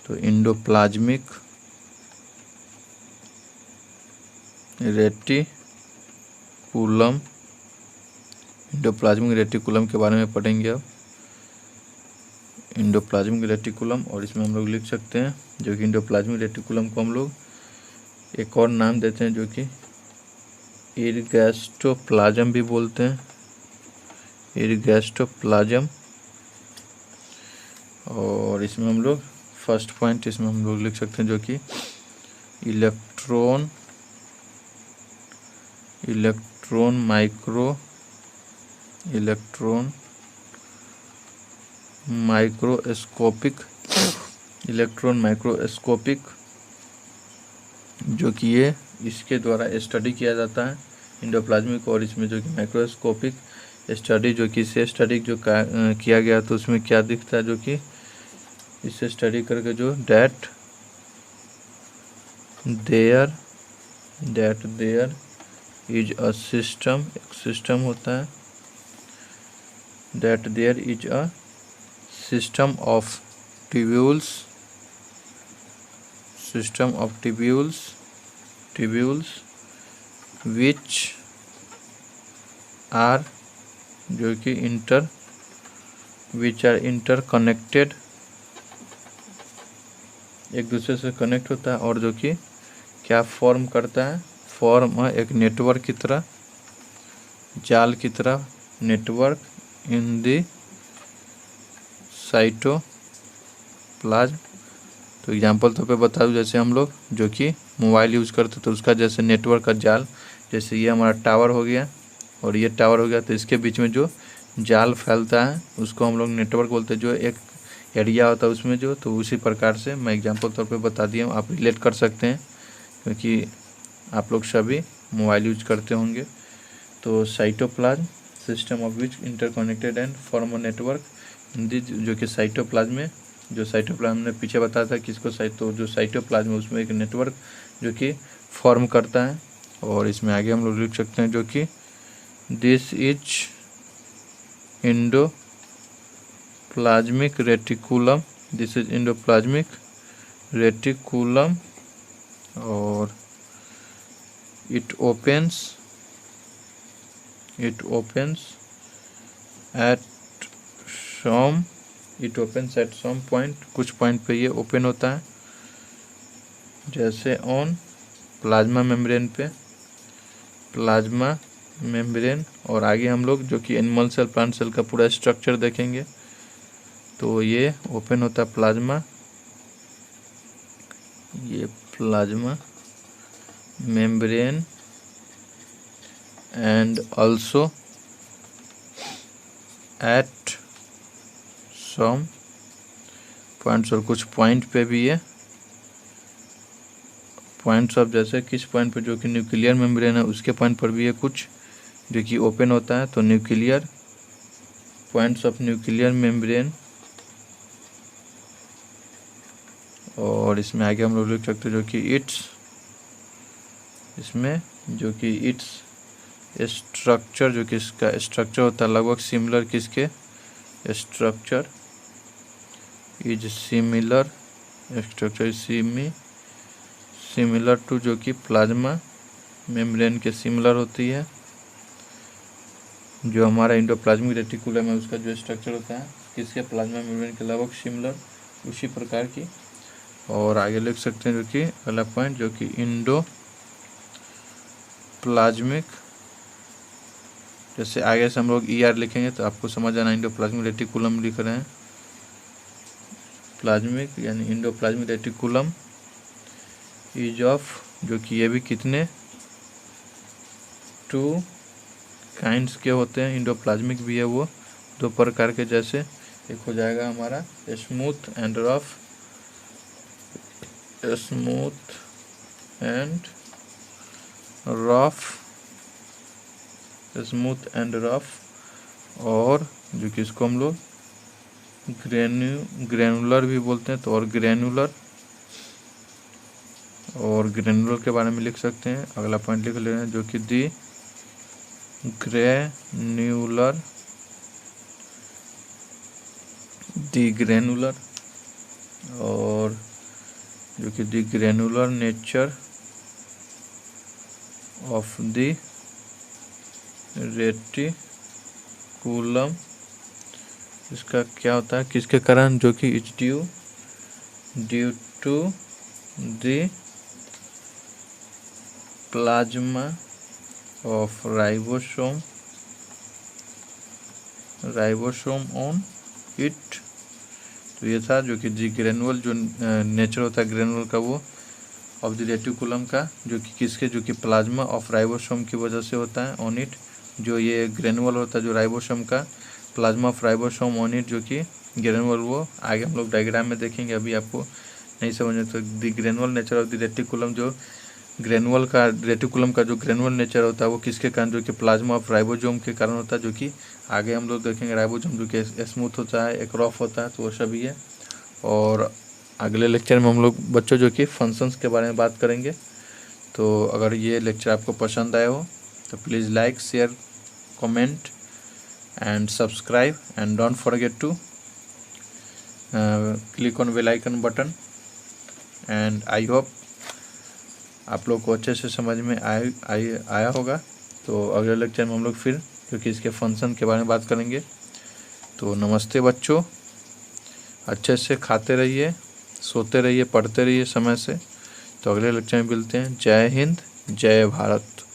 तो endoplasmic reticulum, endoplasmic reticulum के बारे में पढ़ेंगे अब। इंडोप्लाज्मिक रेटिकुलम, और इसमें हम लोग लिख सकते हैं जो कि इंडोप्लाज्मिक रेटिकुलम को हम लोग एक और नाम देते हैं जो कि इरगैस्ट्रोप्लाज्म भी बोलते हैं, इरगैस्ट्रोप्लाज्म। और इसमें हम लोग फर्स्ट पॉइंट इसमें हम लोग लिख सकते हैं जो कि इलेक्ट्रॉन माइक्रोस्कोपिक जो कि ये इसके द्वारा स्टडी किया जाता है इंडोप्लाज्मिक। और इसमें जो कि माइक्रोस्कोपिक स्टडी जो कि इससे स्टडी जो किया गया तो उसमें क्या दिखता है जो कि इससे स्टडी करके जो that there is a system, एक सिस्टम होता है, that there is a system of tubules which are जो कि इंटरकनेक्टेड, एक दूसरे से कनेक्ट होता है, और जो कि क्या फॉर्म करता है, फॉर्म एक नेटवर्क की तरह, जाल की तरह, नेटवर्क इन द साइटोप्लाज्म। तो एग्जांपल तौर पे बता दूं, जैसे हम लोग जो कि मोबाइल यूज़ करते तो उसका जैसे नेटवर्क का जाल, जैसे ये हमारा टावर हो गया और ये टावर हो गया, तो इसके बीच में जो जाल फैलता है उसको हम लोग नेटवर्क बोलते हैं, जो एक एरिया होता है उसमें जो। तो उसी प्रकार से मैं एग्जांपल तौर पे बता दिया हूँ, आप रिलेट कर सकते हैं क्योंकि आप लोग सभी मोबाइल यूज करते होंगे। तो cytoplasm system of which interconnected and form a network, जो कि साइटोप्लाज्म में, जो साइटोप्लाज्म ने पीछे बताया था किसको, तो जो साइटोप्लाज्म है उसमें एक नेटवर्क जो कि फॉर्म करता है। और इसमें आगे हम लोग लिख सकते हैं जो कि दिस इज इंडोप्लाज्मिक रेटिकुलम, और it opens at some point, कुछ पॉइंट पे ये ओपन होता है, जैसे ऑन प्लाज्मा मेम्ब्रेन पे, प्लाज्मा मेम्ब्रेन। और आगे हम लोग जो कि एनिमल सेल, प्लांट सेल का पूरा स्ट्रक्चर देखेंगे, तो ये ओपन होता है प्लाज्मा, ये plasma membrane, and also at some points, और कुछ पॉइंट पे भी ये पॉइंट्स ऑफ, जैसे किस पॉइंट पे जो कि न्यूक्लियर मेम्ब्रेन है उसके पॉइंट पर भी ये कुछ जो कि ओपन होता है। तो nuclear points of nuclear membrane. और इसमें आगे हम लोग लिख सकते हैं जो कि इसमें जो कि इट्स स्ट्रक्चर, जो कि इसका स्ट्रक्चर होता है लगभग सिमिलर, किसके structure is similar, structure similar to, जो कि प्लाज्मा मेम्ब्रेन के सिमिलर होती है। जो हमारा इंडोप्लाज्मिक रेटिकुलम है उसका जो स्ट्रक्चर होता है किसके, प्लाज्मा मेम्ब्रेन के लगभग सिमिलर, उसी प्रकार की। और आगे लिख सकते हैं जो कि अगला पॉइंट जो कि इंडोप्लाज्मिक, जैसे आगे से हम लोग ER लिखेंगे तो आपको समझ आना, इंडोप्लाज्मिक रेटिकुलम लिख रहे हैं, प्लाज्मिक यानी इंडोप्लाज्मिक रेटिकुलम इज ऑफ, जो कि ये भी कितने 2 काइंड्स के होते हैं, इंडोप्लाज्मिक भी है वो 2 प्रकार के, जैसे एक हो जाएगा हमारा स्मूथ एंड रफ, और जो कि इसको हम लोग ग्रेनुलर भी बोलते हैं। तो और ग्रेनुलर के बारे में लिख सकते हैं, अगला पॉइंट लिख ले रहे हैं जो कि दी ग्रेनुलर, और जो कि the granular nature of the reticulum, इसका क्या होता है, किसके कारण, जो कि it's due to the plasma of ribosome on it. तो ये था जो कि दी ग्रेनुअल, जो नेचर होता है ग्रेनुअल का वो ऑफ द रेटिकुलम का, जो कि किसके, जो कि प्लाज्मा ऑफ राइबोसोम की वजह से होता है ऑन इट। जो ये ग्रेनुअल होता है जो राइबोसोम का, plasma of ribosome on it, जो कि ग्रेनुअल, वो आगे हम लोग डायग्राम में देखेंगे, अभी आपको नहीं समझे तो the granule nature of the reticulum, जो ग्रेनुअल का, रेटिकुलम का जो ग्रेनुअल नेचर होता है वो किसके कारण, जो कि प्लाज्मा ऑफ राइबोसोम के कारण होता है, जो कि आगे हम लोग देखेंगे। राइबोसोम जो कि स्मूथ होता है, एक रफ होता है, तो वो सभी है। और अगले लेक्चर में हम लोग बच्चों जो कि फंक्शंस के बारे में बात करेंगे। तो अगर ये लेक्चर आपको पसंद आया हो तो please like, share, comment and subscribe and don't forget to click on bell icon button. And I hope आप लोग को अच्छे से समझ में आया होगा। तो अगले लेक्चर में हम लोग फिर क्योंकि इसके फंक्शन के बारे में बात करेंगे। तो नमस्ते बच्चों, अच्छे से खाते रहिए, सोते रहिए, पढ़ते रहिए समय से। तो अगले लेक्चर में मिलते हैं। जय हिंद, जय भारत।